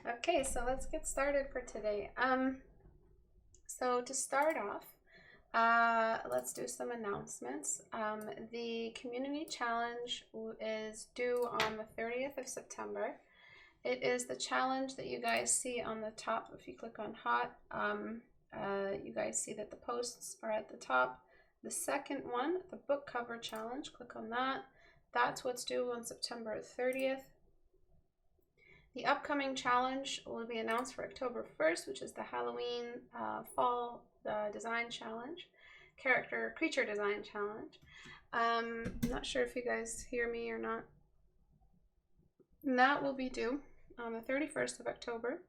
Okay, so let's get started for today. So to start off, let's do some announcements. The community challenge is due on the 30th of September. It is the challenge that you guys see on the top. If you click on hot, you guys see that the posts are at the top. The second one, the book cover challenge, click on that. That's what's due on September 30th. The upcoming challenge will be announced for October 1st, which is the Halloween Fall Design Challenge, Creature Design Challenge. I'm not sure if you guys hear me or not. And that will be due on the 31st of October.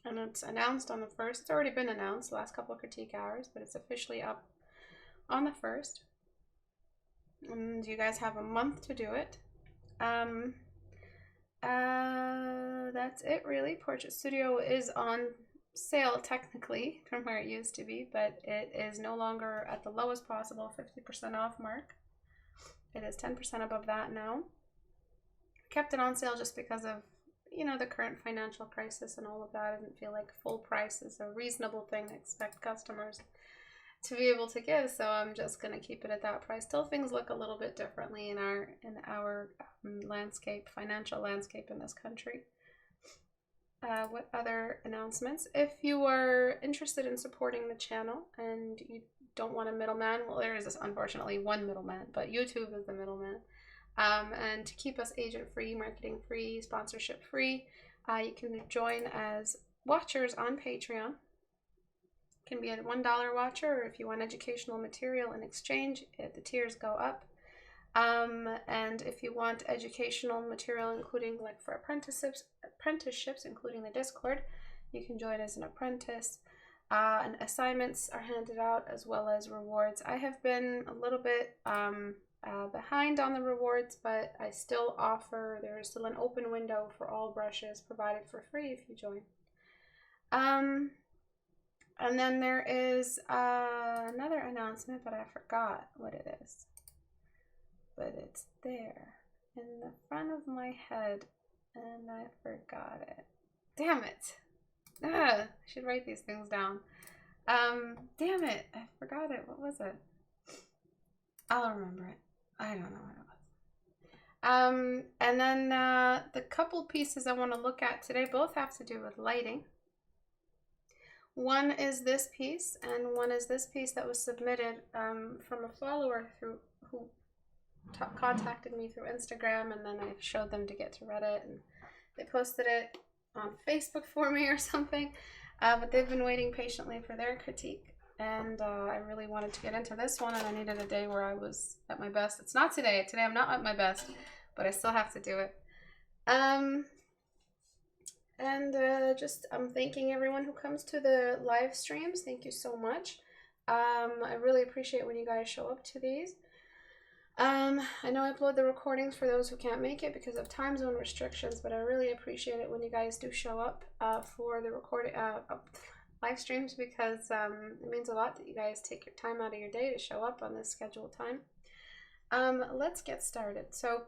And it's announced on the 1st. It's already been announced the last couple of critique hours, but it's officially up on the 1st. And you guys have a month to do it. That's it really. Portrait Studio is on sale technically from where it used to be, but it is no longer at the lowest possible 50% off mark. It is 10% above that now. Kept it on sale just because of, the current financial crisis and all of that. I didn't feel like full price is a reasonable thing to expect customers to be able to give, so I'm just going to keep it at that price. Still, things look a little bit differently in our landscape, financial landscape in this country. What other announcements? If you are interested in supporting the channel and you don't want a middleman, well, there is unfortunately one middleman, but YouTube is the middleman. And to keep us agent free, marketing free, sponsorship free, you can join as watchers on Patreon. Can be a $1 watcher, or if you want educational material in exchange, the tiers go up. And if you want educational material, including like for apprenticeships, including the Discord, you can join as an apprentice. And assignments are handed out as well as rewards. I have been a little bit behind on the rewards, but I still offer, there is still an open window for all brushes provided for free if you join. And then there is another announcement, but I forgot what it is. But it's there in the front of my head, and I forgot it. Damn it. I should write these things down. Damn it. I forgot it. What was it? I'll remember it. I don't know what it was. And then the couple pieces I want to look at today both have to do with lighting. One is this piece, and one is this piece that was submitted from a follower who contacted me through Instagram, and then I showed them to get to Reddit, and they posted it on Facebook for me or something. But they've been waiting patiently for their critique, and I really wanted to get into this one, and I needed a day where I was at my best. It's not today. Today I'm not at my best, but I still have to do it. I'm thanking everyone who comes to the live streams. Thank you so much. I really appreciate when you guys show up to these. I know I upload the recordings for those who can't make it because of time zone restrictions, but I really appreciate it when you guys do show up for the live streams, because it means a lot that you guys take your time out of your day to show up on this scheduled time. Let's get started. So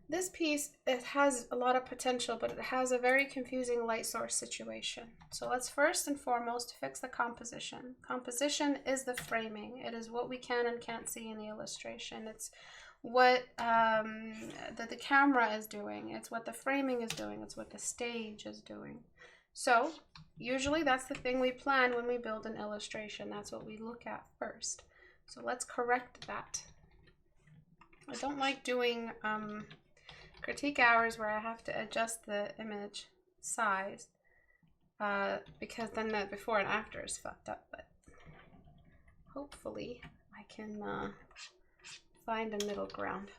this piece, it has a lot of potential, but it has a very confusing light source situation. So let's first and foremost fix the composition. Composition is the framing. It is what we can and can't see in the illustration. It's what the camera is doing. It's what the framing is doing. It's what the stage is doing. So usually that's the thing we plan when we build an illustration. That's what we look at first. So let's correct that. I don't like doing critique hours where I have to adjust the image size because then the before and after is fucked up, but hopefully I can find a middle ground.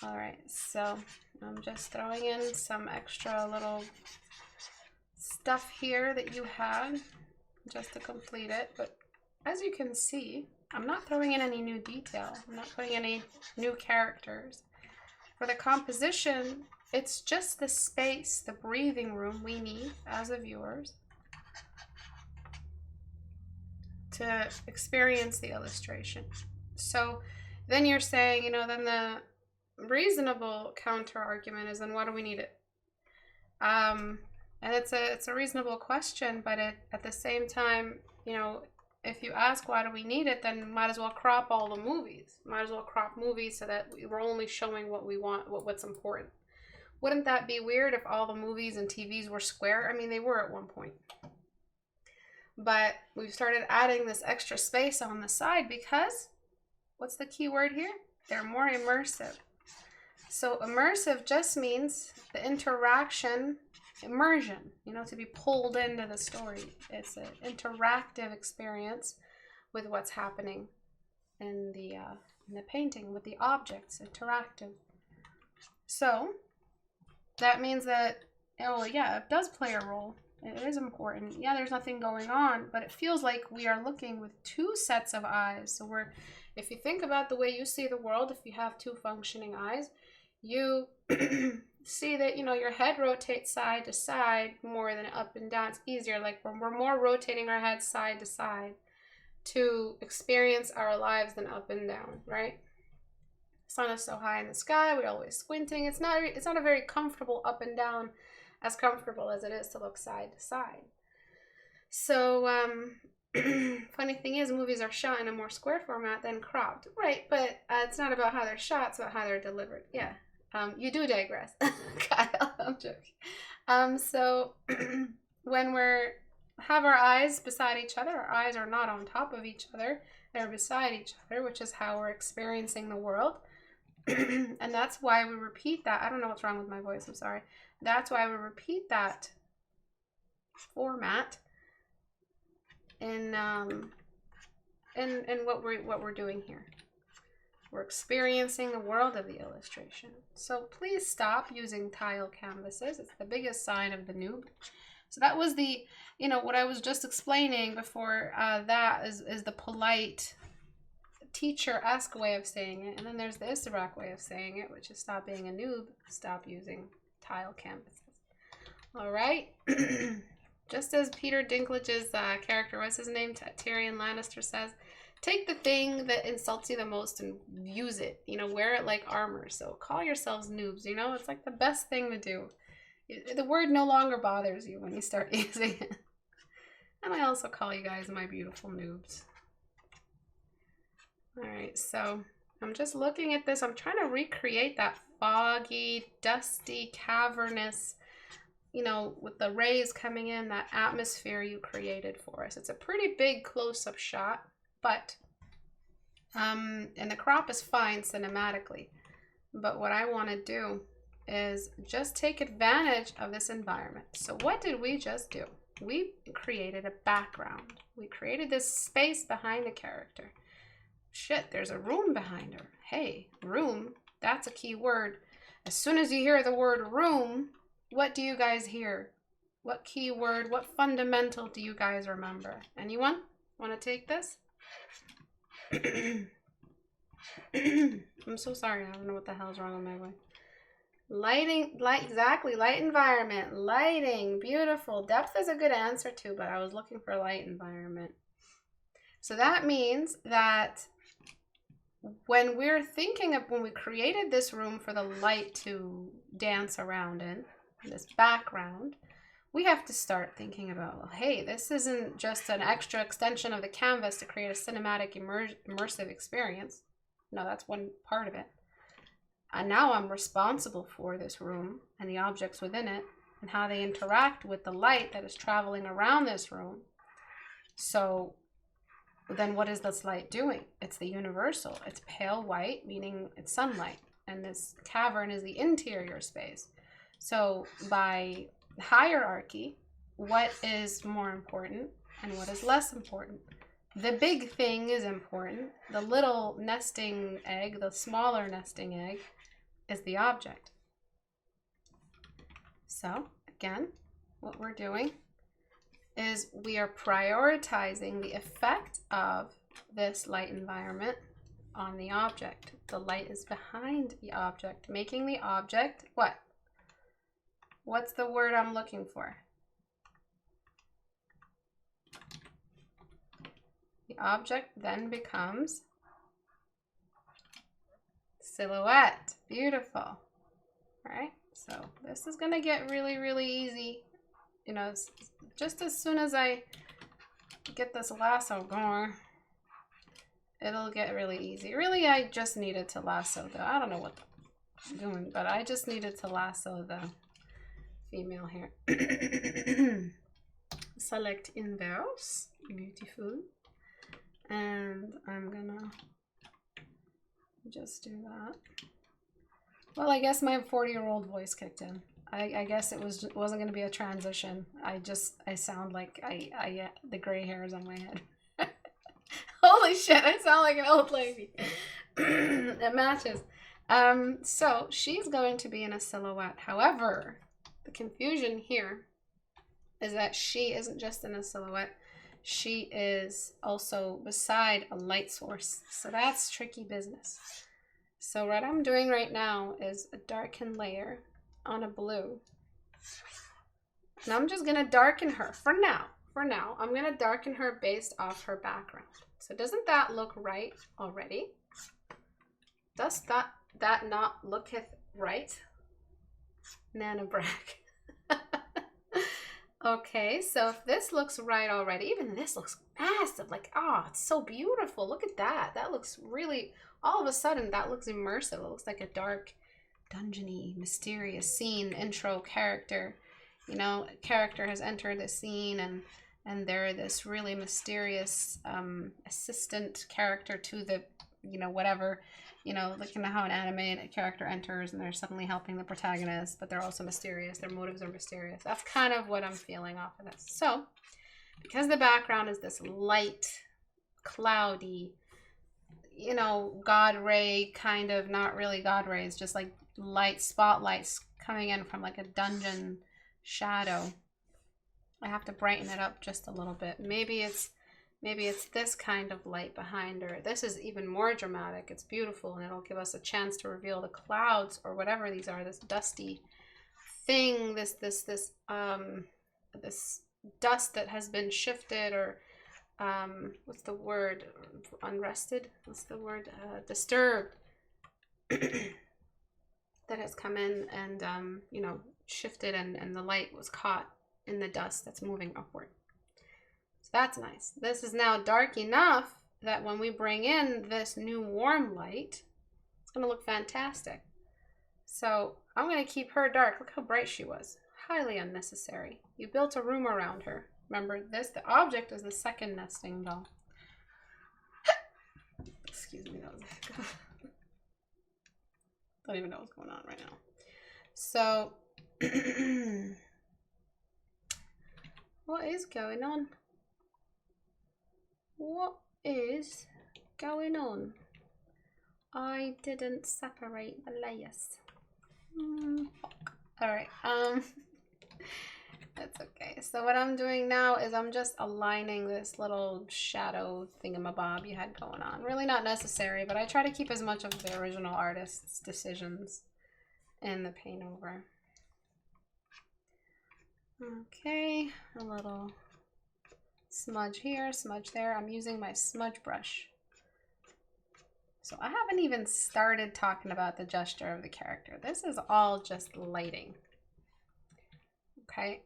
Alright, so I'm just throwing in some extra little stuff here that you have just to complete it, but as you can see, I'm not throwing in any new detail. I'm not putting any new characters. For the composition, it's just the space, the breathing room we need as a viewers to experience the illustration. So then you're saying, then the reasonable counter argument is, then why do we need it? And it's a reasonable question, but at the same time, you know, if you ask why do we need it, then might as well crop all the movies. Might as well crop movies so that we're only showing what we want, what's important. Wouldn't that be weird if all the movies and TVs were square? I mean, they were at one point. But we've started adding this extra space on the side because, what's the key word here? They're more immersive. So immersive just means the interaction, immersion, you know, to be pulled into the story. It's an interactive experience with what's happening in the painting, with the objects, interactive. So that means that, oh yeah, it does play a role. It is important. Yeah, there's nothing going on, but it feels like we are looking with two sets of eyes. So if you think about the way you see the world, if you have two functioning eyes, you see that, you know, your head rotates side to side more than up and down. It's easier. Like we're more rotating our head side to side to experience our lives than up and down, right? The sun is so high in the sky, we're always squinting. It's not a very comfortable up and down, as comfortable as it is to look side to side. So funny thing is, movies are shot in a more square format than cropped, right? But it's not about how they're shot, it's about how they're delivered. Yeah. You do digress. Kyle, I'm joking. So when have our eyes beside each other, our eyes are not on top of each other, they're beside each other, which is how we're experiencing the world. And that's why we repeat that. I don't know what's wrong with my voice, I'm sorry. That's why we repeat that format in what we're doing here. We're experiencing the world of the illustration. So please stop using tile canvases. It's the biggest sign of the noob. So that was the, you know, what I was just explaining before. That is the polite teacher-esque way of saying it. And then there's the Istebrak way of saying it, which is stop being a noob, stop using tile canvases. All right. Just as Peter Dinklage's character, what's his name, Tyrion Lannister, says, take the thing that insults you the most and use it. You know, wear it like armor. So call yourselves noobs. You know, it's like the best thing to do. The word no longer bothers you when you start using it. And I also call you guys my beautiful noobs. All right, so I'm just looking at this. I'm trying to recreate that foggy, dusty, cavernous, you know, with the rays coming in, that atmosphere you created for us. It's a pretty big close-up shot, but, and the crop is fine cinematically. But what I want to do is just take advantage of this environment. So what did we just do? We created a background. We created this space behind the character. Shit, there's a room behind her. Hey, room, that's a key word. As soon as you hear the word room, what do you guys hear? What key word, what fundamental do you guys remember? Anyone want to take this? I'm so sorry, I don't know what the hell's wrong with my voice. Lighting, exactly, light environment, lighting, beautiful. Depth is a good answer too, but I was looking for light environment. So that means that when we're thinking of, when we created this room for the light to dance around in, this background, we have to start thinking about, well, hey, this isn't just an extra extension of the canvas to create a cinematic immersive experience. No, that's one part of it. And now I'm responsible for this room and the objects within it and how they interact with the light that is traveling around this room. So then what is this light doing? It's the universal. It's pale white, meaning it's sunlight. And this cavern is the interior space. So by hierarchy, what is more important and what is less important? The big thing is important. The little nesting egg, the smaller nesting egg, is the object. So again, what we're doing is we are prioritizing the effect of this light environment on the object. The light is behind the object, making the object what? What's the word I'm looking for? The object then becomes silhouette. Beautiful. All right, So this is gonna get really, really easy. You know, just as soon as I get this lasso going, it'll get really easy. Really, I just needed to lasso the, I don't know what I'm doing, but I just needed to lasso the female here. Select inverse, beautiful. And I'm gonna just do that. Well, I guess my 40-year-old voice kicked in. I guess it wasn't gonna be a transition. I sound like the gray hairs on my head. Holy shit, I sound like an old lady. It matches. So she's going to be in a silhouette. However, the confusion here is that she isn't just in a silhouette. She is also beside a light source. So that's tricky business. So what I'm doing right now is a darken layer on a blue. And I'm just going to darken her for now. For now, I'm going to darken her based off her background. So doesn't that look right already? Does that not looketh right? Nanobrak. Okay, so if this looks right already, even this looks massive. Like, oh, it's so beautiful. Look at that. That looks really, all of a sudden, that looks immersive. It looks like a dark, dungeony, mysterious scene, intro character. You know, a character has entered the scene and they're this really mysterious assistant character to the, you know, whatever, you know, like you know how an anime character enters and they're suddenly helping the protagonist, but they're also mysterious. Their motives are mysterious. That's kind of what I'm feeling off of this. So, because the background is this light, cloudy, you know, God ray kind of, not really God rays, just like light spotlights coming in from like a dungeon shadow. I have to brighten it up just a little bit. Maybe it's this kind of light behind her. This is even more dramatic. It's beautiful, and it'll give us a chance to reveal the clouds or whatever these are. This dusty thing. This dust that has been shifted, or what's the word? Unrested. What's the word? Disturbed. That has come in and you know, shifted, and the light was caught in the dust that's moving upward. So that's nice. This is now dark enough that when we bring in this new warm light, it's going to look fantastic. So I'm going to keep her dark. Look how bright she was. Highly unnecessary. You built a room around her. Remember this, the object is the second nesting doll. Excuse me, that was a hiccup. Don't even know what's going on right now. So, what is going on? What is going on? I didn't separate the layers. Alright, that's okay. So what I'm doing now is I'm just aligning this little shadow thingamabob you had going on. Really not necessary, but I try to keep as much of the original artist's decisions in the paint over. Okay, a little smudge here, smudge there. I'm using my smudge brush. So I haven't even started talking about the gesture of the character. This is all just lighting. Okay,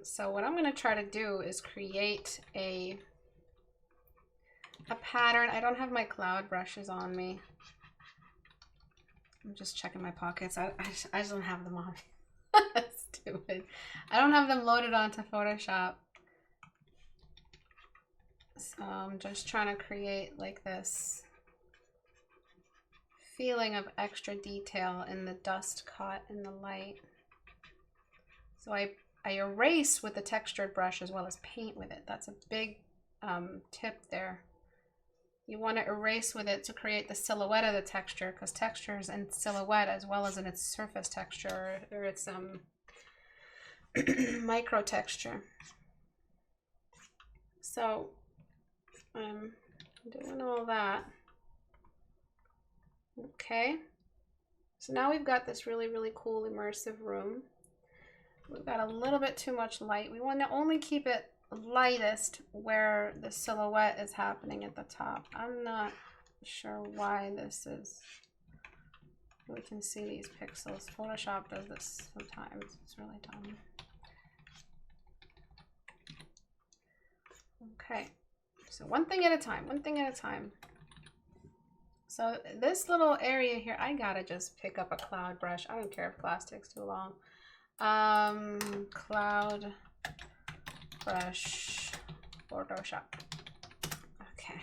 so what I'm going to try to do is create a pattern. I don't have my cloud brushes on me. I'm just checking my pockets. I just don't have them on me. That's stupid. I don't have them loaded onto Photoshop. So I'm just trying to create like this feeling of extra detail in the dust caught in the light. So I erase with the textured brush as well as paint with it. That's a big tip there. You want to erase with it to create the silhouette of the texture, because texture is in silhouette as well as in its surface texture or its micro texture. So I'm doing all that. Okay, so now we've got this really, really cool immersive room. We've got a little bit too much light. We want to only keep it lightest where the silhouette is happening at the top. I'm not sure why this is we can see these pixels. Photoshop does this sometimes. It's really dumb. Okay, so one thing at a time, one thing at a time. So this little area here, I gotta just pick up a cloud brush. I don't care if class takes too long. Cloud brush, Photoshop. Okay.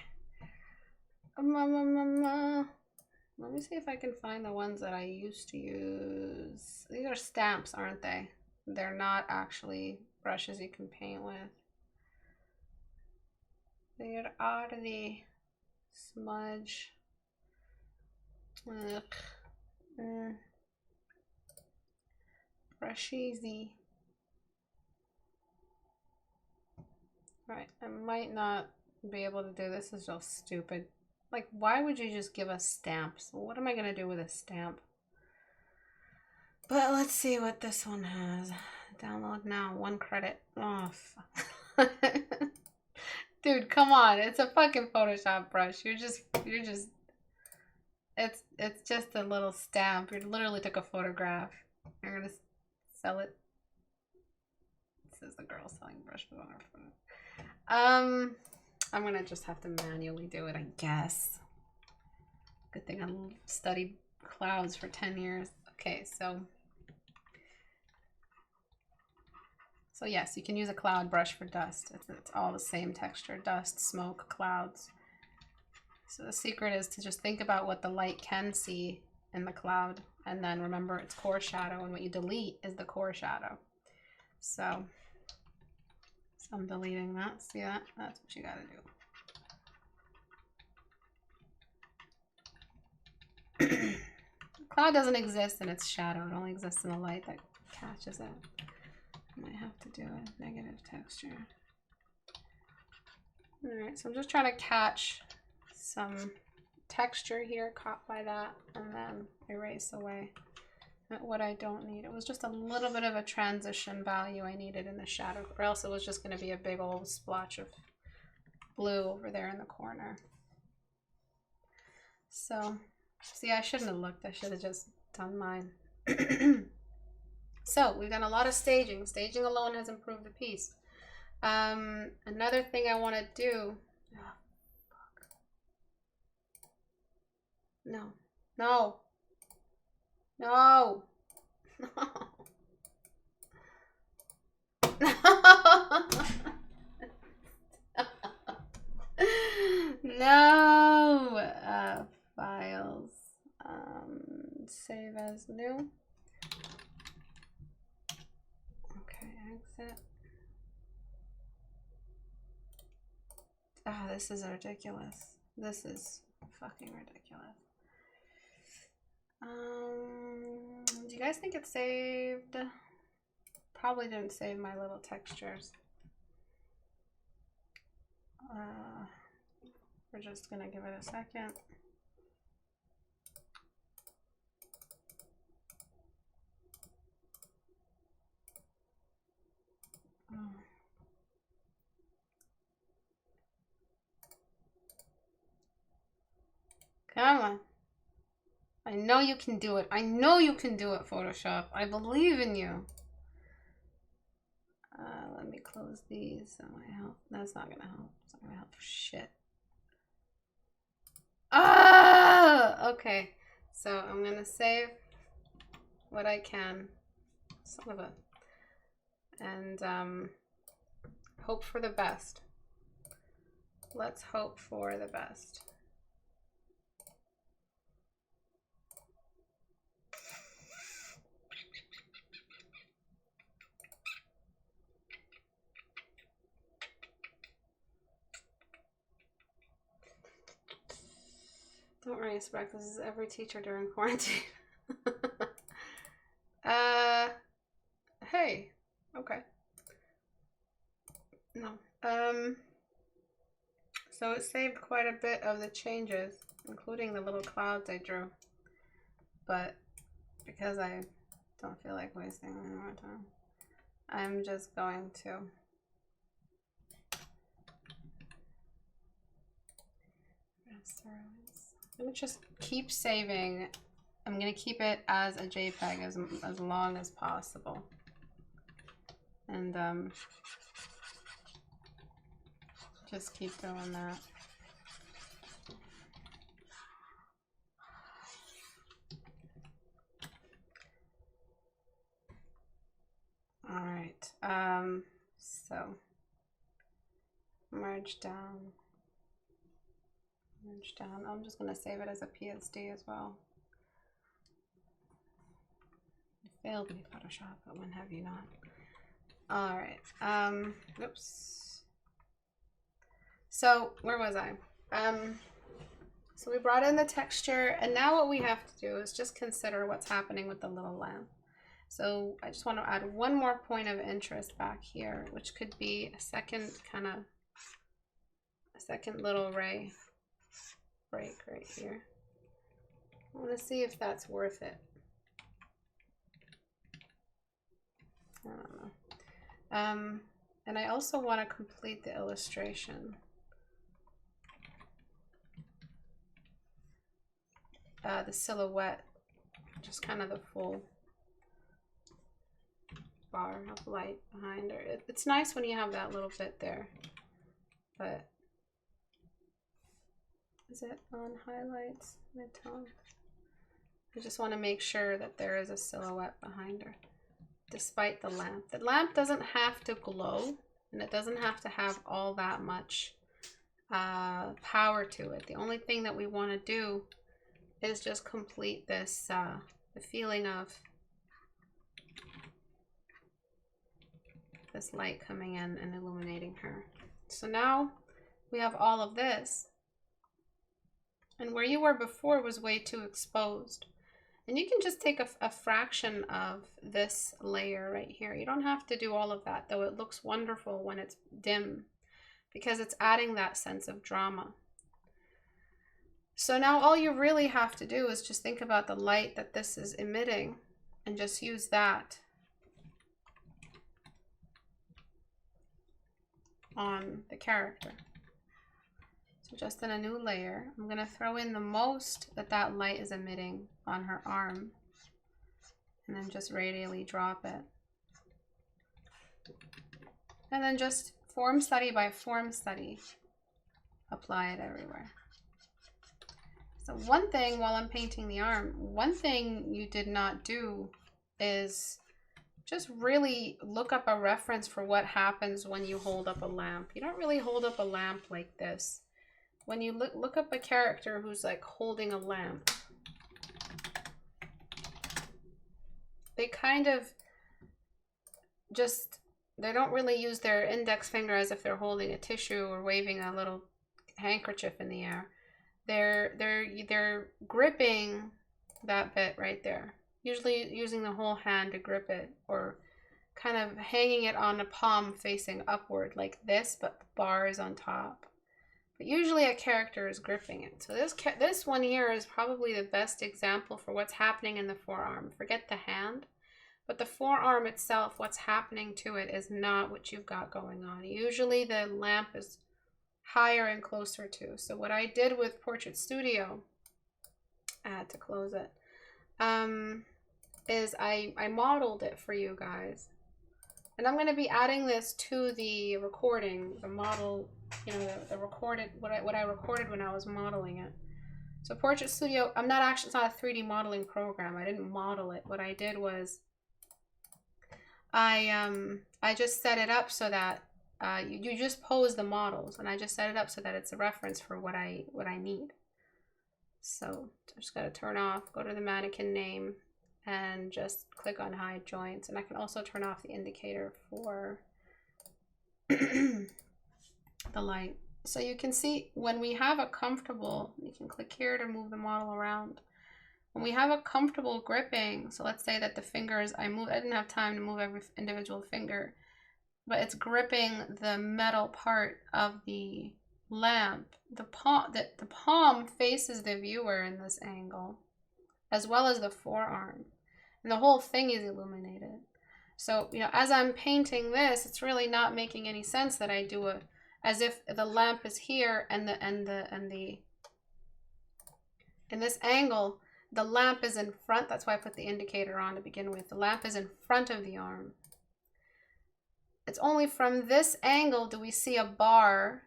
Let me see if I can find the ones that I used to use. These are stamps, aren't they? They're not actually brushes you can paint with. There are the smudge. Brushy. Right, I might not be able to do this. This is so stupid. Like, why would you just give us stamps? What am I gonna do with a stamp? But let's see what this one has. Download now, 1 credit. Oh, fuck. Dude, come on. It's a fucking Photoshop brush. You're just, it's just a little stamp. You literally took a photograph. You're gonna sell it. This is the girl selling brushes on her phone. I'm gonna just have to manually do it, I guess. Good thing I studied clouds for 10 years. Okay, so yes, you can use a cloud brush for dust. It's all the same texture: dust, smoke, clouds. So the secret is to just think about what the light can see in the cloud, and then remember it's core shadow, and what you delete is the core shadow. So I'm deleting that. See that? That's what you gotta do. Cloud doesn't exist in its shadow. It only exists in the light that catches it. I might have to do a negative texture. Alright, so I'm just trying to catch some texture here caught by that, and then erase away what I don't need. It was just a little bit of a transition value I needed in the shadow, or else it was just going to be a big old splotch of blue over there in the corner. So, see, I shouldn't have looked. I should have just done mine. So, we've done a lot of staging. Staging alone has improved the piece. Another thing I want to do... Oh, fuck. No. No. No. No. Files. Save as new. Okay, exit. Oh, this is ridiculous. This is fucking ridiculous. Do you guys think it saved? Probably didn't save my little textures. We're just gonna give it a second. Come on. I know you can do it. I know you can do it, Photoshop. I believe in you. Let me close these. That might help. That's not gonna help. It's not gonna help for shit. Ah! Okay. So I'm gonna save what I can. Son of a... And hope for the best. Let's hope for the best. Don't worry, Istebrak, this is every teacher during quarantine. Hey. Okay. No. So it saved quite a bit of the changes, including the little clouds I drew. But because I don't feel like wasting any more time, I'm just going to I'm gonna just keep saving I'm going to keep it as a JPEG as long as possible. And just keep doing that. All right. So merge down. Merge down. I'm just going to save it as a PSD as well. Failed me, Photoshop, but when have you not? All right. Oops. So where was I? So we brought in the texture, and now what we have to do is just consider what's happening with the little lamp. So I just want to add one more point of interest back here, which could be a second little ray break right here. I want to see if that's worth it. I don't know. And I also want to complete the illustration. The silhouette, just kind of the full bar of light behind her. It's nice when you have that little bit there, but is it on highlights, mid-tone? I just want to make sure that there is a silhouette behind her, despite the lamp. The lamp doesn't have to glow, and it doesn't have to have all that much power to it. The only thing that we want to do is just complete this, the feeling of this light coming in and illuminating her. So now we have all of this, and where you were before was way too exposed. And you can just take a fraction of this layer right here. You don't have to do all of that, though it looks wonderful when it's dim, because it's adding that sense of drama. So now all you really have to do is just think about the light that this is emitting and just use that on the character. So just in a new layer, I'm going to throw in the most that that light is emitting on her arm, and then just radially drop it. And then just form study by form study, apply it everywhere. So one thing while I'm painting the arm, one thing you did not do is just really look up a reference for what happens when you hold up a lamp. You don't really hold up a lamp like this. When you look up a character who's like holding a lamp, they kind of just, they don't really use their index finger as if they're holding a tissue or waving a little handkerchief in the air. They're gripping that bit right there, usually using the whole hand to grip it, or kind of hanging it on a palm facing upward like this, but the bar is on top. But usually a character is gripping it. So this one here is probably the best example for what's happening in the forearm. Forget the hand, but the forearm itself, what's happening to it is not what you've got going on. Usually the lamp is higher and closer to. So what I did with Portrait Studio, I had to close it, is I modeled it for you guys. And I'm going to be adding this to the recording, the model, you know, the recorded, what I recorded when I was modeling it. So Portrait Studio, it's not a 3D modeling program. I didn't model it. What I did was I just set it up so that you just pose the models, and I just set it up so that it's a reference for what I need. So I just got to turn off, go to the mannequin name, and just click on hide joints. And I can also turn off the indicator for the light. So you can see when we have a comfortable, you can click here to move the model around. When we have a comfortable gripping, so let's say that the fingers, I didn't have time to move every individual finger, but it's gripping the metal part of the lamp. The palm faces the viewer in this angle, as well as the forearm, and the whole thing is illuminated. So, you know, as I'm painting this, it's really not making any sense that I do it as if the lamp is here and in this angle, The lamp is in front. That's why I put the indicator on to begin with. The lamp is in front of the arm. It's only from this angle do we see a bar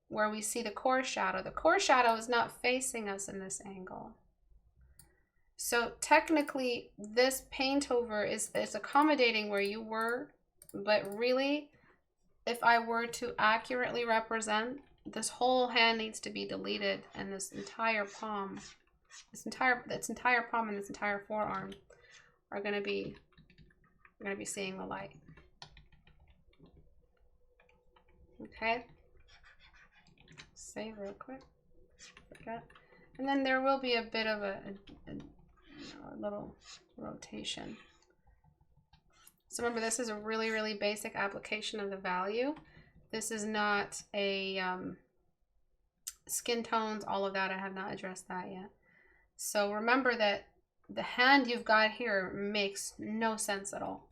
where we see the core shadow. The core shadow is not facing us in this angle. So technically this paint over is accommodating where you were, but really if I were to accurately represent, this whole hand needs to be deleted, and this entire palm, this entire palm and this entire forearm are going to be, we're going to be seeing the light. Okay. Save real quick. Forget. And then there will be a bit of a little rotation. So remember, this is a really, really basic application of the value. This is not a skin tones, all of that. I have not addressed that yet. So remember that the hand you've got here makes no sense at all.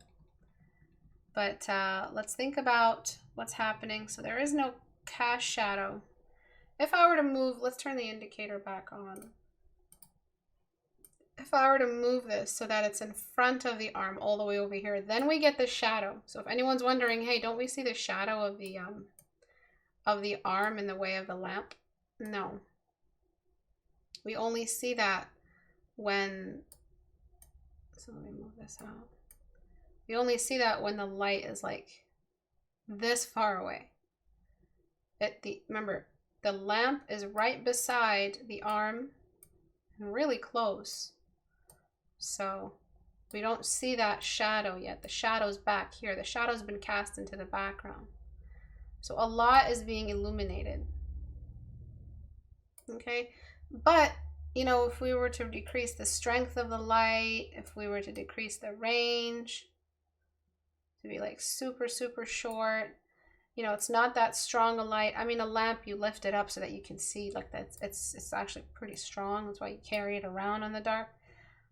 But let's think about what's happening. So there is no cast shadow. If I were to move, let's turn the indicator back on. If I were to move this so that it's in front of the arm all the way over here, then we get the shadow. So if anyone's wondering, hey, don't we see the shadow of the arm in the way of the lamp? No. We only see that when, so let me move this out. We only see that when the light is like this far away. Remember, the lamp is right beside the arm and really close. So we don't see that shadow yet. The shadow's back here. The shadow's been cast into the background. So a lot is being illuminated. Okay, but you know, if we were to decrease the strength of the light, if we were to decrease the range to be like super, super short, you know, it's not that strong a light. I mean, a lamp, you lift it up so that you can see, like that. It's actually pretty strong. That's why you carry it around in the dark.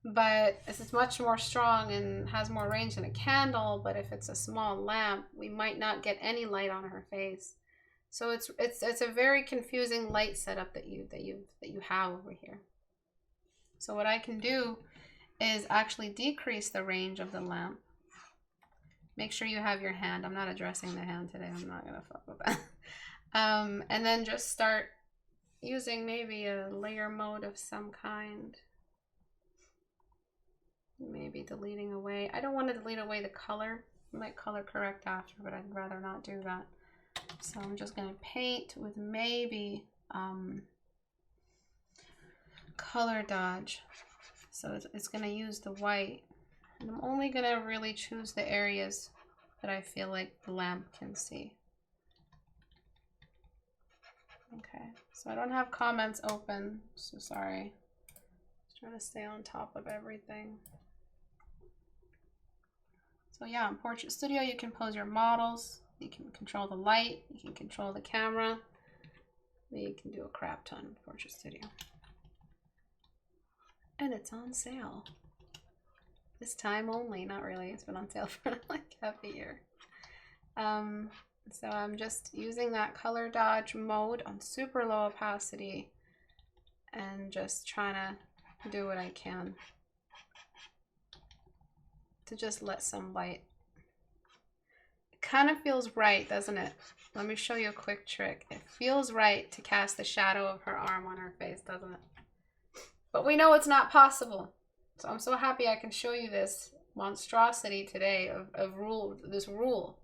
But it's much more strong and has more range than a candle. But if it's a small lamp, we might not get any light on her face. So it's a very confusing light setup that you have over here. So what I can do is actually decrease the range of the lamp. Make sure you have your hand. I'm not addressing the hand today. I'm not gonna fuck with that. And then just start using maybe a layer mode of some kind. Maybe deleting away. I don't want to delete away the color. I might color correct after, but I'd rather not do that. So I'm just gonna paint with maybe color dodge. So it's gonna use the white. And I'm only gonna really choose the areas that I feel like the lamp can see. Okay, so I don't have comments open, so sorry. Just trying to stay on top of everything. So yeah, in Portrait Studio, you can pose your models, you can control the light, you can control the camera, you can do a crap ton in Portrait Studio. And it's on sale. This time only, not really. It's been on sale for like half a year. So I'm just using that color dodge mode on super low opacity and just trying to do what I can to just let some light. It kind of feels right, doesn't it? Let me show you a quick trick. It feels right to cast the shadow of her arm on her face, doesn't it? But we know it's not possible. So I'm so happy I can show you this monstrosity today of this rule.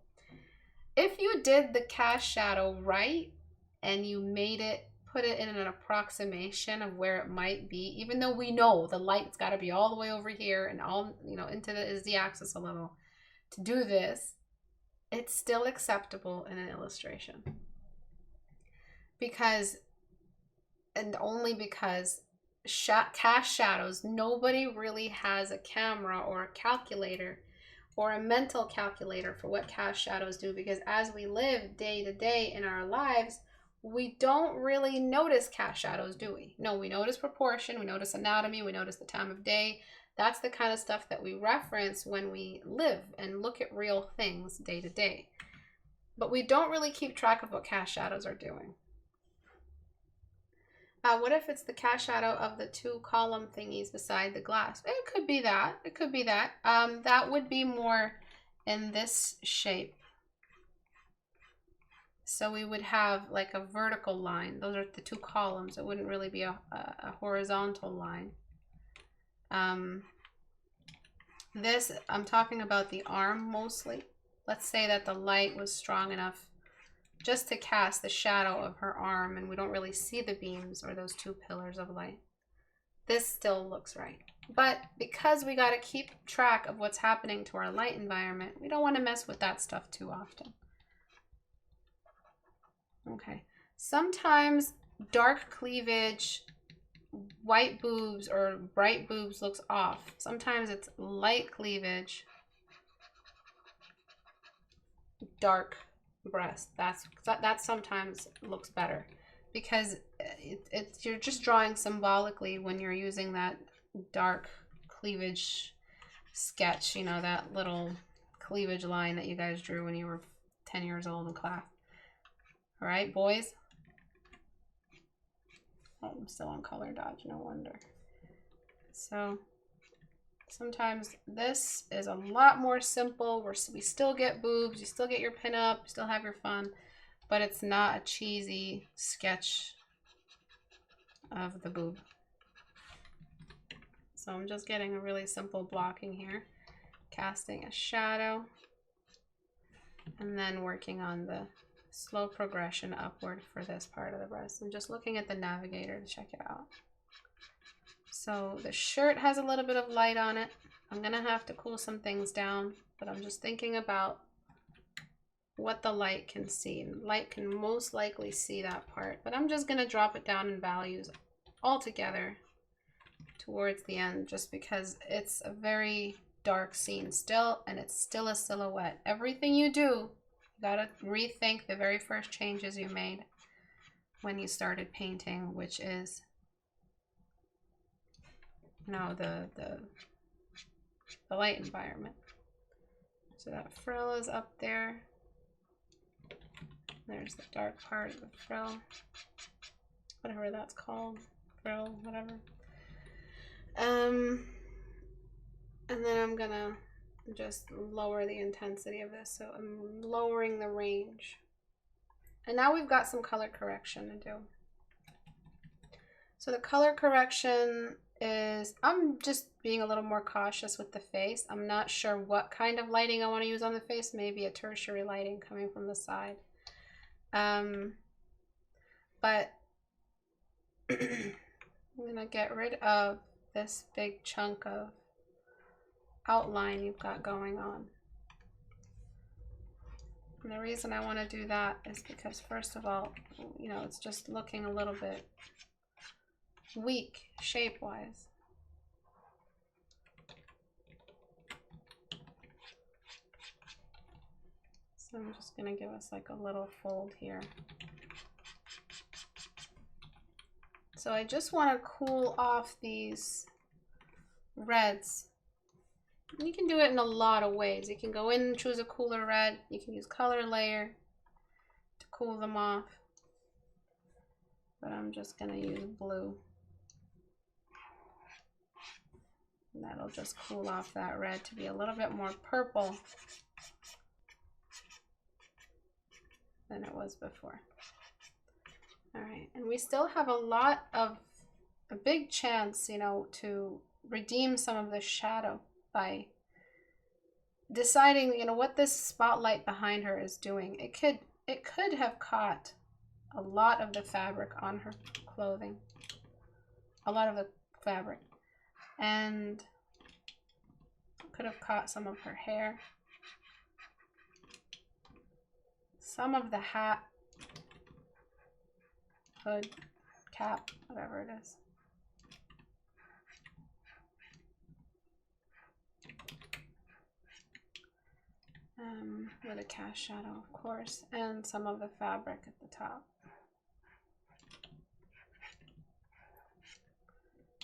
If you did the cast shadow right and you made it, put it in an approximation of where it might be, even though we know the light's got to be all the way over here and all, you know, into the z-axis a little to do this, it's still acceptable in an illustration. Because, and only because, cast shadows, nobody really has a camera or a calculator or a mental calculator for what cast shadows do, because as we live day to day in our lives, we don't really notice cast shadows, do we? No, we notice proportion, we notice anatomy, we notice the time of day. That's the kind of stuff that we reference when we live and look at real things day to day. But we don't really keep track of what cast shadows are doing. What if it's the cast shadow of the two column thingies beside the glass? It could be that. It could be that. That would be more in this shape. So we would have like a vertical line. Those are the two columns. It wouldn't really be a horizontal line. This, I'm talking about the arm mostly. Let's say that the light was strong enough just to cast the shadow of her arm and we don't really see the beams or those two pillars of light. This still looks right. But because we got to keep track of what's happening to our light environment, we don't want to mess with that stuff too often. Okay. Sometimes dark cleavage, white boobs or bright boobs looks off. Sometimes it's light cleavage, dark breast. That sometimes looks better because you're just drawing symbolically when you're using that dark cleavage sketch, you know, that little cleavage line that you guys drew when you were 10 years old in class. All right, boys. Oh, I'm still on color dodge, no wonder. So sometimes this is a lot more simple. We still get boobs, you still get your pinup, you still have your fun, but it's not a cheesy sketch of the boob. So I'm just getting a really simple blocking here, casting a shadow, and then working on the slow progression upward for this part of the breast. I'm just looking at the navigator to check it out. So the shirt has a little bit of light on it. I'm gonna have to cool some things down, but I'm just thinking about what the light can see. Light can most likely see that part, but I'm just gonna drop it down in values altogether towards the end just because it's a very dark scene still, and it's still a silhouette. Everything you do, you gotta rethink the very first changes you made when you started painting, which is, you know, the light environment. So that frill is up there. There's the dark part of the frill, whatever that's called, frill, whatever. And then I'm gonna just lower the intensity of this, so I'm lowering the range. And now we've got some color correction to do. So the color correction is, I'm just being a little more cautious with the face. I'm not sure what kind of lighting I want to use on the face, maybe a tertiary lighting coming from the side. But I'm gonna get rid of this big chunk of outline you've got going on. And the reason I want to do that is because, first of all, you know, it's just looking a little bit weak shape-wise. So I'm just going to give us like a little fold here. So I just want to cool off these reds. You can do it in a lot of ways. You can go in and choose a cooler red. You can use color layer to cool them off. But I'm just going to use blue. And that'll just cool off that red to be a little bit more purple than it was before. All right, and we still have a big chance, you know, to redeem some of the shadow by deciding, you know, what this spotlight behind her is doing. It could have caught a lot of the fabric on her clothing, a lot of the fabric, and could have caught some of her hair, some of the hat, hood, cap, whatever it is. With a cast shadow, of course, and some of the fabric at the top.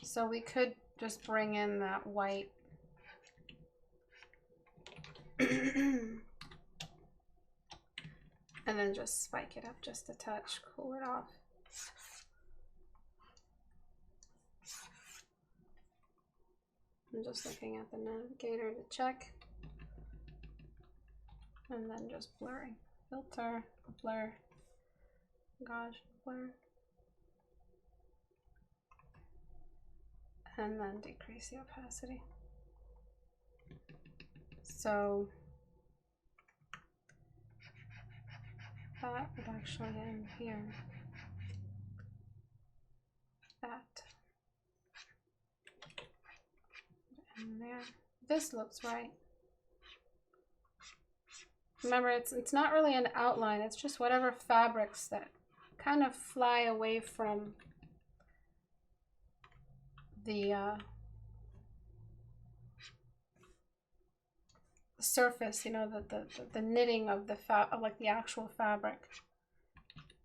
So we could just bring in that white and then just spike it up just a touch, cool it off. I'm just looking at the navigator to check. And then just blurring. Filter, blur, gauge, blur. And then decrease the opacity. So that would actually end here. That. And there. This looks right. Remember, it's not really an outline, it's just whatever fabrics that kind of fly away from the surface, you know, the knitting of the like the actual fabric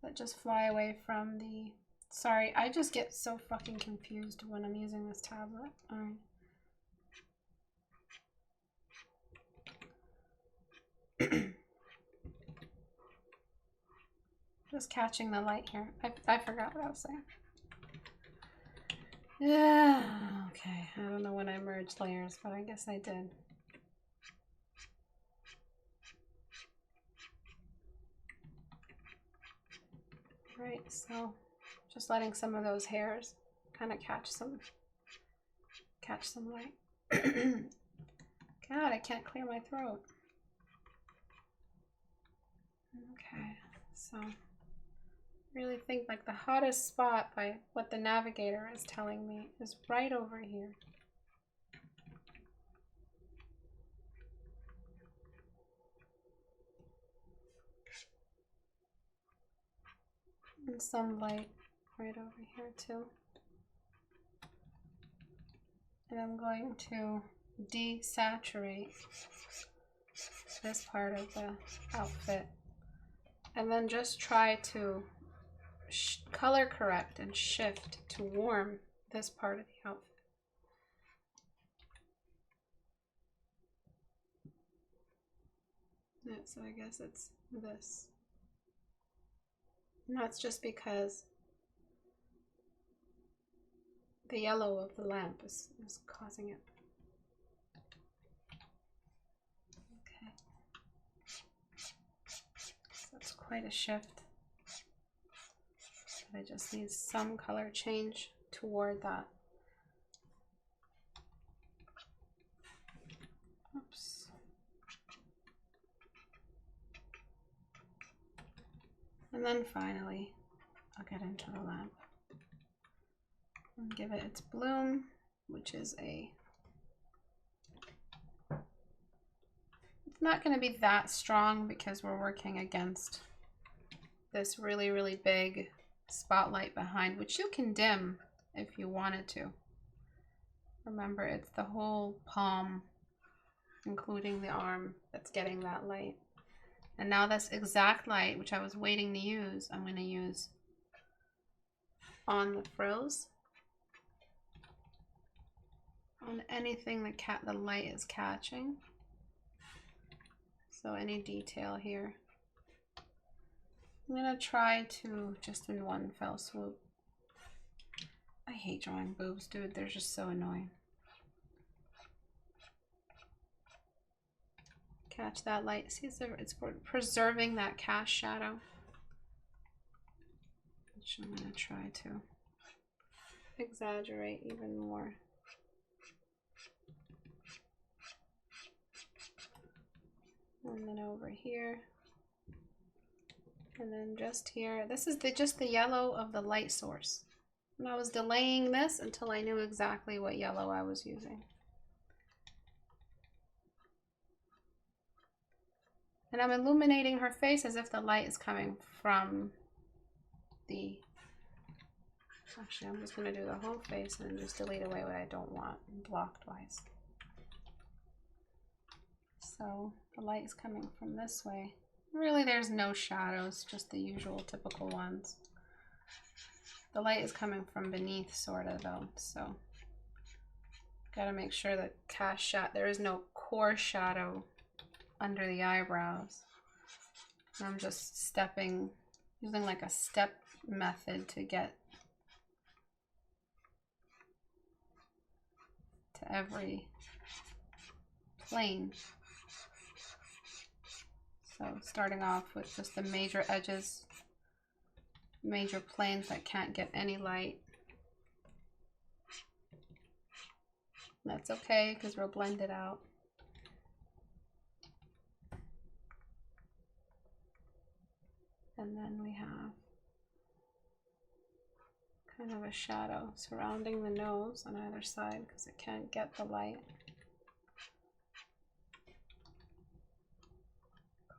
that just fly away from the. Sorry, I just get so fucking confused when I'm using this tablet. All right. Just catching the light here. I forgot what I was saying. Yeah, okay. I don't know when I merged layers, but I guess I did. Right, so just letting some of those hairs kind of catch some light. God, I can't clear my throat. Okay, so really think like the hottest spot by what the navigator is telling me is right over here. And some light right over here too. And I'm going to desaturate this part of the outfit. And then just try to color correct and shift to warm this part of the outfit. Yeah, so I guess it's this. And that's just because the yellow of the lamp is causing it. Okay. So it's quite a shift. I just need some color change toward that. Oops. And then finally, I'll get into the lamp and give it its bloom, which is a, it's not going to be that strong because we're working against this really, really big spotlight behind, which you can dim if you wanted to. Remember, it's the whole palm, including the arm, that's getting that light. And now this exact light, which I was waiting to use, I'm going to use on the frills, on anything that the light is catching. So any detail here. I'm going to try to just in one fell swoop. I hate drawing boobs, dude. They're just so annoying. Catch that light. See, it's preserving that cast shadow, which I'm going to try to exaggerate even more. And then over here. And then just here. This is just the yellow of the light source. And I was delaying this until I knew exactly what yellow I was using. And I'm illuminating her face as if the light is coming from the... Actually, I'm just going to do the whole face and just delete away what I don't want and block twice. So the light is coming from this way. Really, there's no shadows, just the usual typical ones. The light is coming from beneath, sort of, though, so gotta make sure that cast shadow, there is no core shadow under the eyebrows. And I'm just stepping, using like a step method to to every plane. So starting off with just the major edges, major planes that can't get any light. That's okay, because we'll blend it out. And then we have kind of a shadow surrounding the nose on either side because it can't get the light.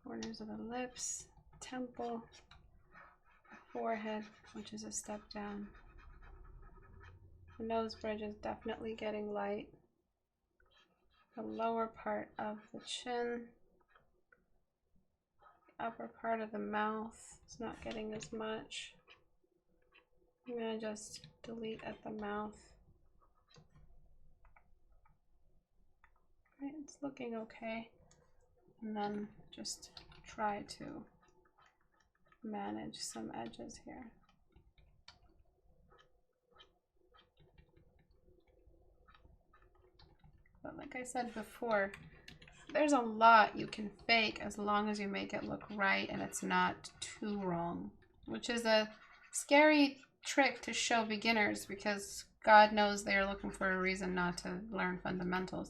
Corners of the lips, temple, forehead, which is a step down. The nose bridge is definitely getting light. The lower part of the chin, the upper part of the mouth is not getting as much. I'm going to just delete at the mouth. Right, it's looking okay. And then just try to manage some edges here. But like I said before, there's a lot you can fake as long as you make it look right and it's not too wrong, which is a scary trick to show beginners because God knows they are looking for a reason not to learn fundamentals.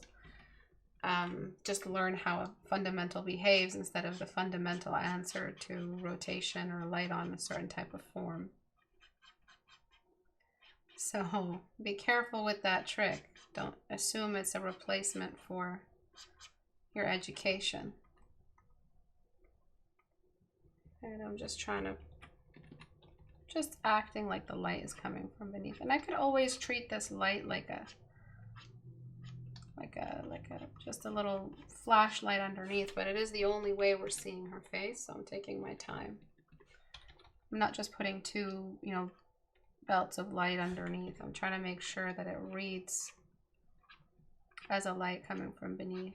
Just learn how a fundamental behaves instead of the fundamental answer to rotation or light on a certain type of form. So be careful with that trick. Don't assume it's a replacement for your education. And I'm just trying to, just acting like the light is coming from beneath. And I could always treat this light like a just a little flashlight underneath, but it is the only way we're seeing her face, so I'm taking my time. I'm not just putting two, belts of light underneath. I'm trying to make sure that it reads as a light coming from beneath,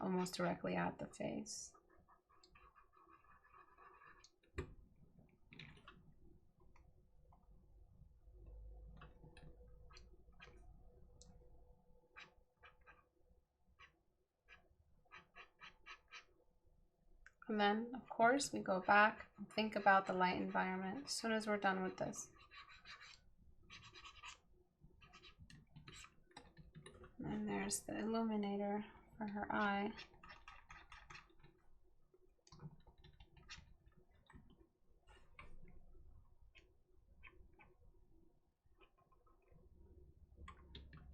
almost directly at the face. And then, of course, we go back and think about the light environment as soon as we're done with this. And there's the illuminator for her eye.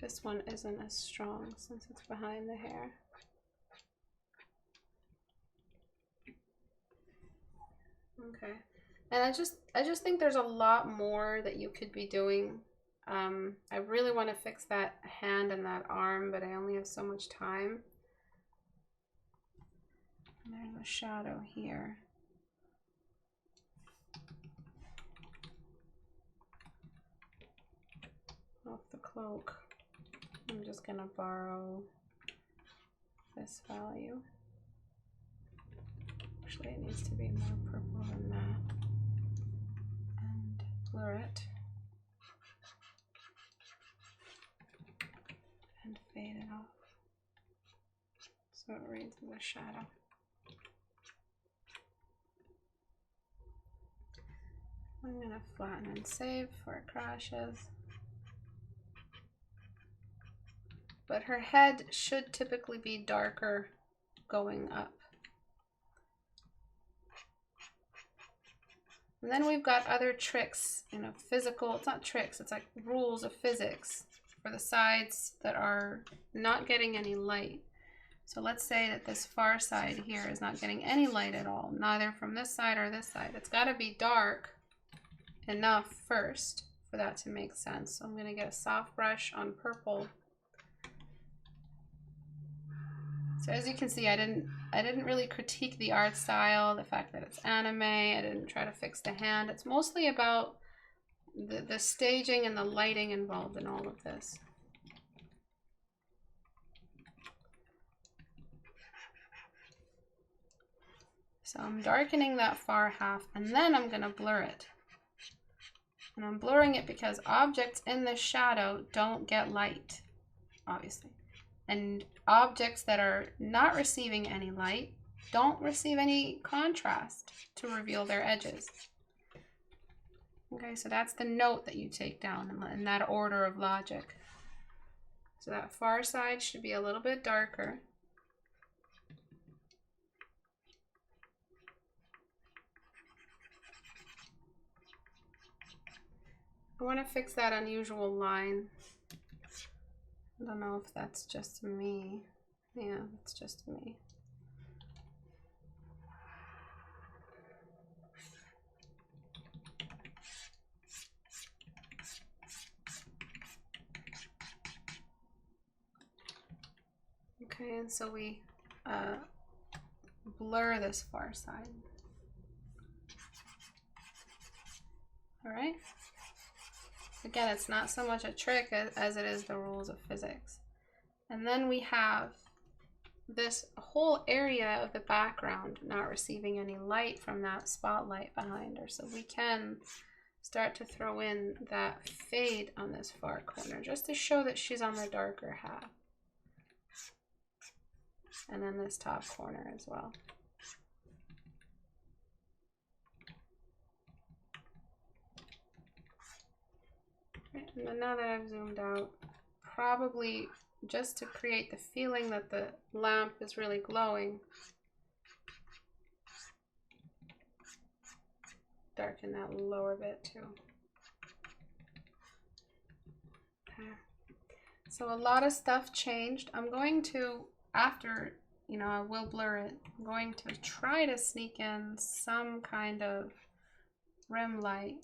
This one isn't as strong since it's behind the hair. Okay, and I just think there's a lot more that you could be doing. I really want to fix that hand and that arm, but I only have so much time. And there's a shadow here. Off the cloak. I'm just gonna borrow this value. Actually, it needs to be more purple than that. And blur it. And fade it off. So it reads as a shadow. I'm gonna flatten and save before it crashes. But her head should typically be darker going up. And then we've got other tricks, physical, it's not tricks, it's like rules of physics for the sides that are not getting any light. So let's say that this far side here is not getting any light at all, neither from this side or this side. It's got to be dark enough first for that to make sense. So I'm going to get a soft brush on purple. So as you can see, I didn't really critique the art style, the fact that it's anime. I didn't try to fix the hand. It's mostly about the staging and the lighting involved in all of this. So I'm darkening that far half, and then I'm going to blur it. And I'm blurring it because objects in the shadow don't get light. obviously. And objects that are not receiving any light don't receive any contrast to reveal their edges. Okay, so that's the note that you take down in that order of logic. So that far side should be a little bit darker. I want to fix that unusual line. I don't know if that's just me. Yeah, it's just me. Okay, and so we blur this far side. All right. Again, it's not so much a trick as it is the rules of physics. And then we have this whole area of the background not receiving any light from that spotlight behind her. So we can start to throw in that fade on this far corner just to show that she's on the darker half. And then this top corner as well. And then now that I've zoomed out, probably just to create the feeling that the lamp is really glowing, darken that lower bit too. Okay. So a lot of stuff changed. I'm going to, after, you know, I will blur it, I'm going to try to sneak in some kind of rim light.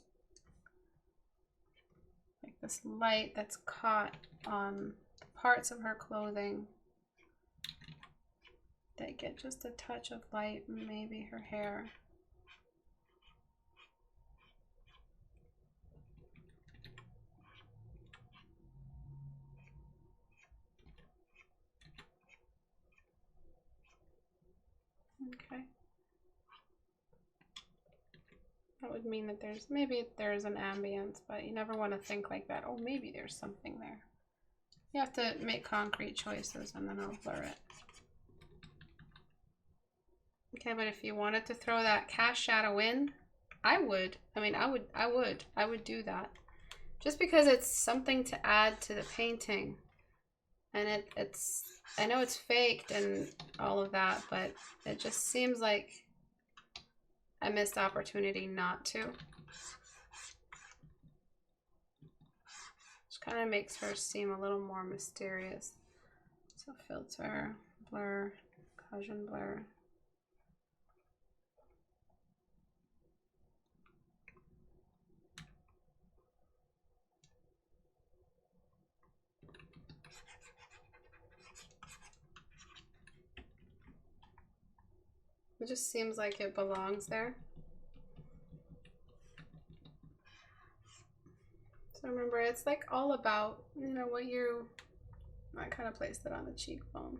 Like this light that's caught on parts of her clothing that get just a touch of light, maybe her hair. Okay. That would mean that maybe there's an ambience, but you never want to think like that. Oh, maybe there's something there. You have to make concrete choices, and then I'll blur it. Okay, but if you wanted to throw that cast shadow in, I would do that. Just because it's something to add to the painting. And I know it's faked and all of that, but it just seems like a missed opportunity not to. Which kind of makes her seem a little more mysterious. So filter, blur, Gaussian blur. It just seems like it belongs there. So remember, it's like all about, you know, I kind of placed it on the cheekbone.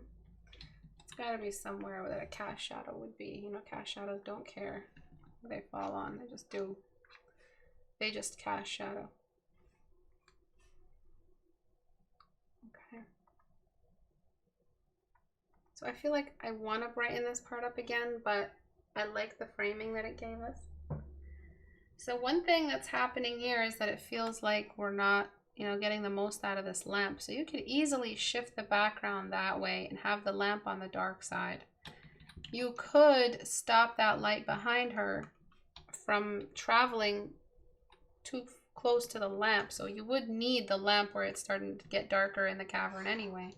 It's got to be somewhere that a cast shadow would be. You know, cast shadows don't care who they fall on. They just do. They just cast shadow. Okay. So I feel like I want to brighten this part up again, but I like the framing that it gave us. So one thing that's happening here is that it feels like we're not, you know, getting the most out of this lamp. So you could easily shift the background that way and have the lamp on the dark side. You could stop that light behind her from traveling too close to the lamp. So you would need the lamp where it's starting to get darker in the cavern anyway.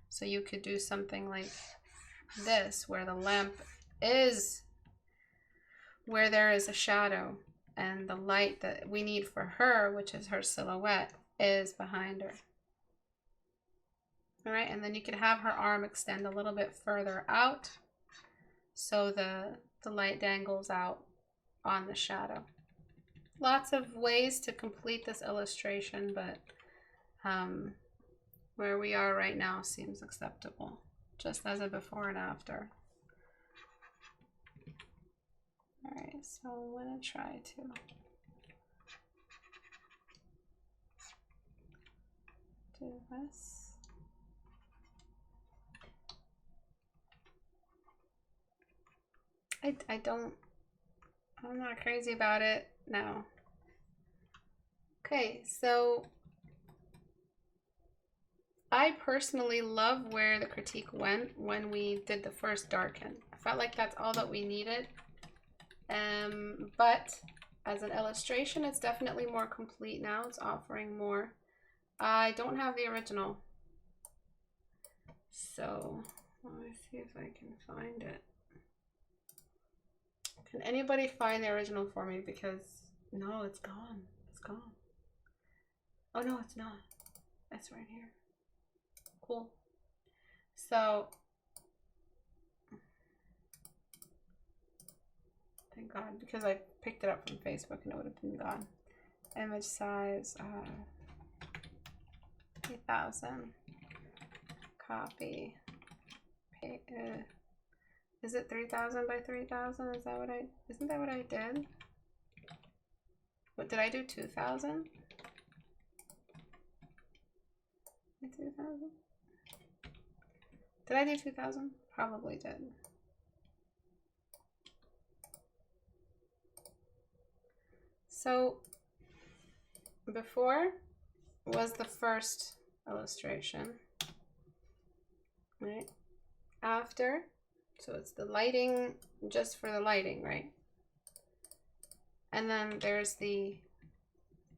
So you could do something like this, where the lamp is where there is a shadow, and the light that we need for her, which is her silhouette, is behind her. All right, and then you could have her arm extend a little bit further out so the light dangles out on the shadow. Lots of ways to complete this illustration, but where we are right now seems acceptable, just as a before and after. All right, so I'm gonna try to do this. I'm not crazy about it. No. Okay, so I personally love where the critique went when we did the first darken. I felt like that's all that we needed. But as an illustration, it's definitely more complete now. It's offering more. I don't have the original. So let me see if I can find it. Can anybody find the original for me? Because no, it's gone. It's gone. Oh no, it's not. It's right here. Cool. So thank God, because I picked it up from Facebook and it would have been gone. Image size 3,000. Copy. Is it 3,000 by 3,000? Is that what I? Isn't that what I did? What did I do? 2,000? 2,000? Did I do 2,000? Probably did. So before was the first illustration, right? After, so it's the lighting, just for the lighting, right? And then there's the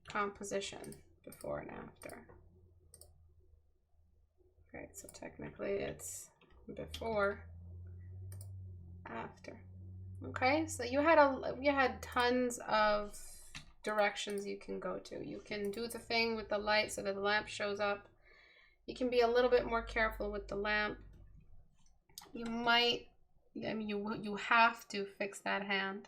composition before and after. Right, so technically it's before, after. Okay, so you had tons of directions you can go to. You can do the thing with the light so that the lamp shows up. You can be a little bit more careful with the lamp. You might, I mean, you have to fix that hand.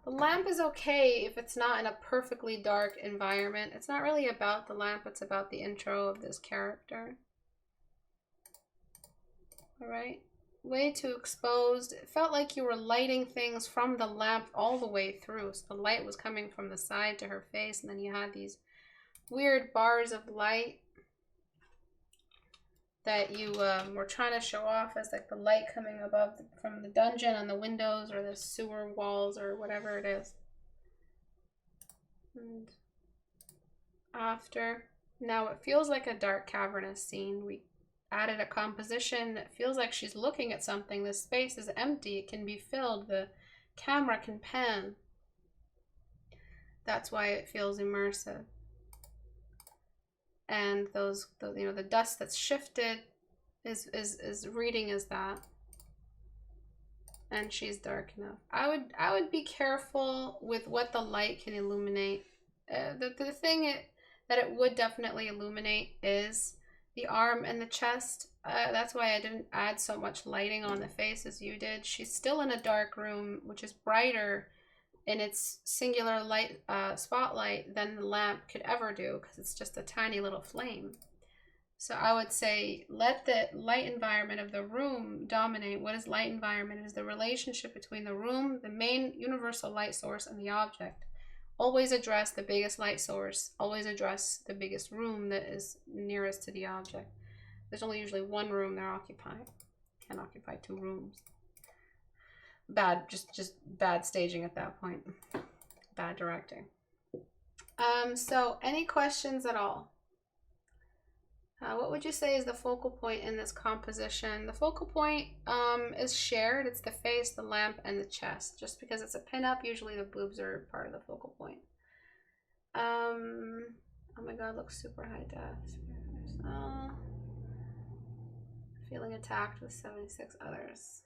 The lamp is okay if it's not in a perfectly dark environment. It's not really about the lamp, it's about the intro of this character. All right, way too exposed. It felt like you were lighting things from the lamp all the way through. So the light was coming from the side to her face, and then you had these weird bars of light that you were trying to show off as like the light coming above from the dungeon on the windows or the sewer walls or whatever it is. And after, now it feels like a dark cavernous scene. We added a composition that feels like she's looking at something. The space is empty. It can be filled. The camera can pan. That's why it feels immersive. And those, you know, the dust that's shifted is reading as that. And she's dark enough. I would be careful with what the light can illuminate. The thing that it would definitely illuminate is the arm and the chest. That's why I didn't add so much lighting on the face as you did. She's still in a dark room, which is brighter in its singular light spotlight than the lamp could ever do, because it's just a tiny little flame. So I would say let the light environment of the room dominate. What is light environment? It is the relationship between the room, the main universal light source, and the object. Always address the biggest light source. Always address the biggest room that is nearest to the object. There's only usually one room they're occupying. Can't occupy two rooms. Bad, just bad staging at that point. Bad directing. So any questions at all? What would you say is the focal point in this composition? The focal point is shared. It's the face, the lamp, and the chest. Just because it's a pinup, usually the boobs are part of the focal point. Oh my God, looks super high def. Feeling attacked with 76 others.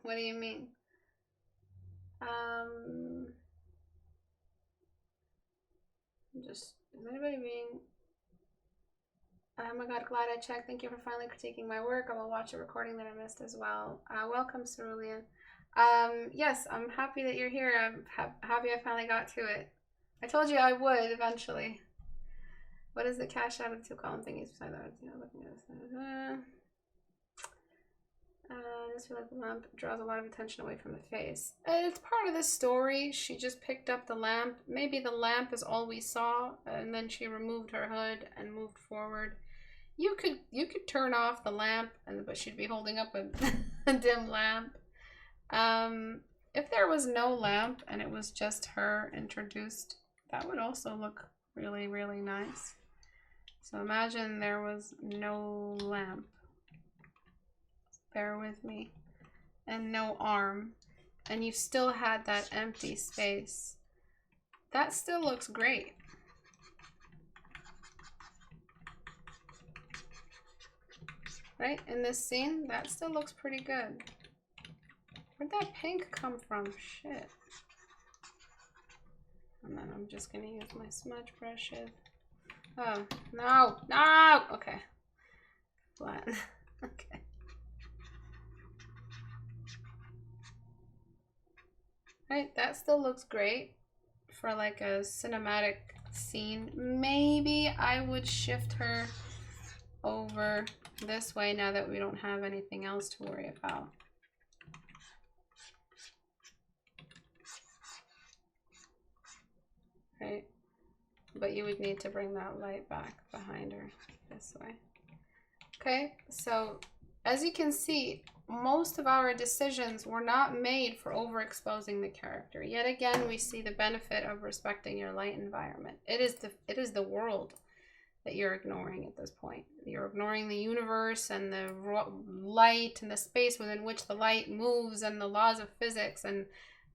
What do you mean? Is anybody being... Oh my God, glad I checked. Thank you for finally critiquing my work. I will watch a recording that I missed as well. Welcome, Cerulean. Yes, I'm happy that you're here. I'm happy I finally got to it. I told you I would eventually. What is the cash out of the 2-column thingies beside that? You know, looking at this. I just feel like the lamp draws a lot of attention away from the face. It's part of the story. She just picked up the lamp. Maybe the lamp is all we saw, and then she removed her hood and moved forward. You could turn off the lamp, but she'd be holding up a dim lamp. If there was no lamp and it was just her introduced, that would also look really, really nice. So imagine there was no lamp. Bear with me. And no arm. And you still had that empty space. That still looks great. Right? In this scene, that still looks pretty good. Where'd that pink come from? Shit. And then I'm just gonna use my smudge brushes. Oh, no, no! Okay. Flat. Okay. Right, that still looks great for like a cinematic scene. Maybe I would shift her over this way now that we don't have anything else to worry about. Right? But you would need to bring that light back behind her this way. Okay, so as you can see, most of our decisions were not made for overexposing the character. Yet again, we see the benefit of respecting your light environment. It is the world that you're ignoring at this point. You're ignoring the universe and the light and the space within which the light moves and the laws of physics and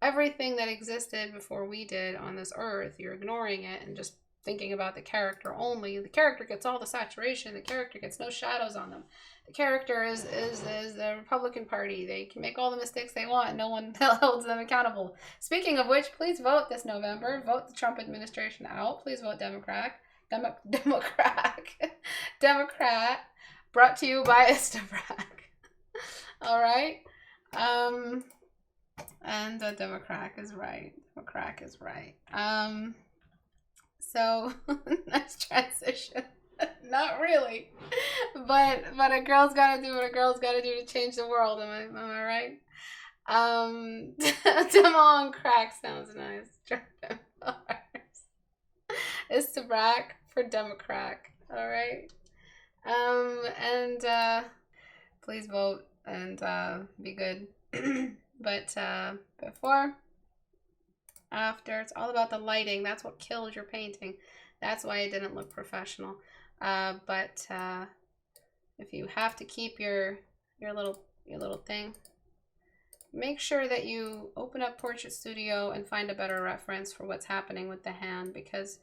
everything that existed before we did on this earth. You're ignoring it and just thinking about the character only. The character gets all the saturation. The character gets no shadows on them. The character is the Republican Party. They can make all the mistakes they want. No one holds them accountable. Speaking of which, please vote this November. Vote the Trump administration out. Please vote Democrat. Democrat. Brought to you by Istebrak. All right. And the Democrat is right. Democrat is right. So nice transition. Not really, but a girl's gotta do what a girl's gotta do to change the world. Am I right? Demon crack sounds nice. Istebrak for Democrat. All right. And please vote and be good. But before, after, it's all about the lighting. That's what kills your painting. That's why it didn't look professional. But if you have to keep your little thing, make sure that you open up Portrait Studio and find a better reference for what's happening with the hand, because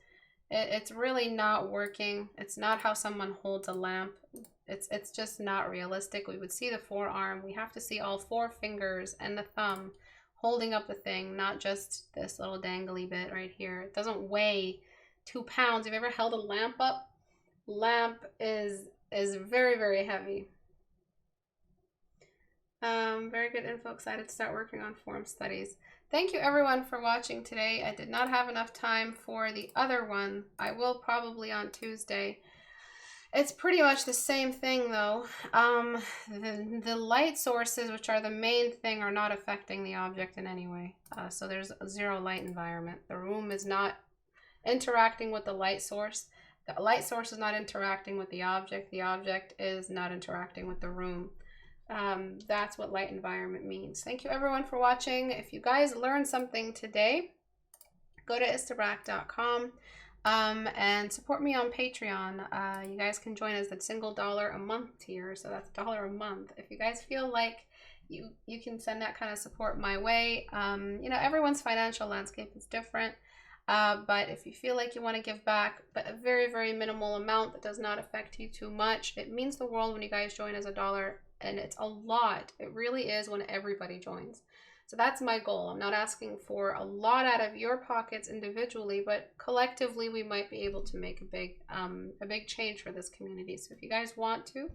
it's really not working. It's not how someone holds a lamp. It's just not realistic. We would see the forearm. We have to see all four fingers and the thumb holding up the thing, not just this little dangly bit right here. It doesn't weigh 2 pounds. Have you ever held a lamp up? Lamp is very, very heavy. Very good info. Excited to start working on form studies. Thank you everyone for watching today. I did not have enough time for the other one. I will probably on Tuesday. It's pretty much the same thing though. The light sources, which are the main thing, are not affecting the object in any way. So there's a zero light environment. The room is not interacting with the light source. The light source is not interacting with the object. The object is not interacting with the room. That's what light environment means. Thank you everyone for watching. If you guys learned something today, go to istebrak.com and support me on Patreon. You guys can join as the single $1 a month tier, so that's $1 a month. If you guys feel like you can send that kind of support my way. You know, everyone's financial landscape is different. But if you feel like you want to give back, but a very, very minimal amount that does not affect you too much, it means the world when you guys join as $1. And it's a lot. It really is when everybody joins. So that's my goal. I'm not asking for a lot out of your pockets individually, but collectively we might be able to make a big change for this community. So if you guys want to,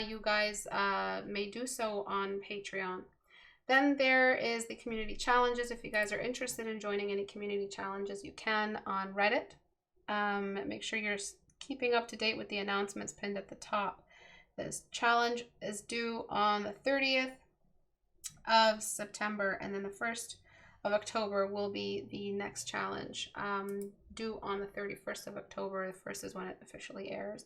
you guys may do so on Patreon. Then there is the community challenges. If you guys are interested in joining any community challenges, you can on Reddit. Make sure you're keeping up to date with the announcements pinned at the top. This challenge is due on the 30th of September, and then the 1st of October will be the next challenge, due on the 31st of October. The 1st is when it officially airs.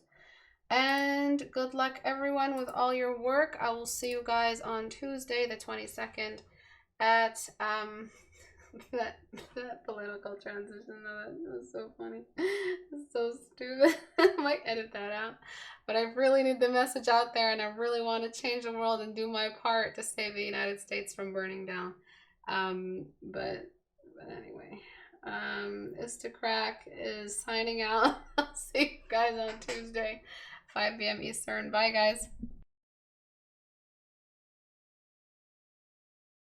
And good luck everyone with all your work. I will see you guys on Tuesday the 22nd at that political transition. That was so funny. It's so stupid. I might edit that out. But I really need the message out there, and I really want to change the world and do my part to save the United States from burning down. But anyway, Istebrak is signing out. I'll see you guys on Tuesday, 5 p.m. Eastern. Bye, guys.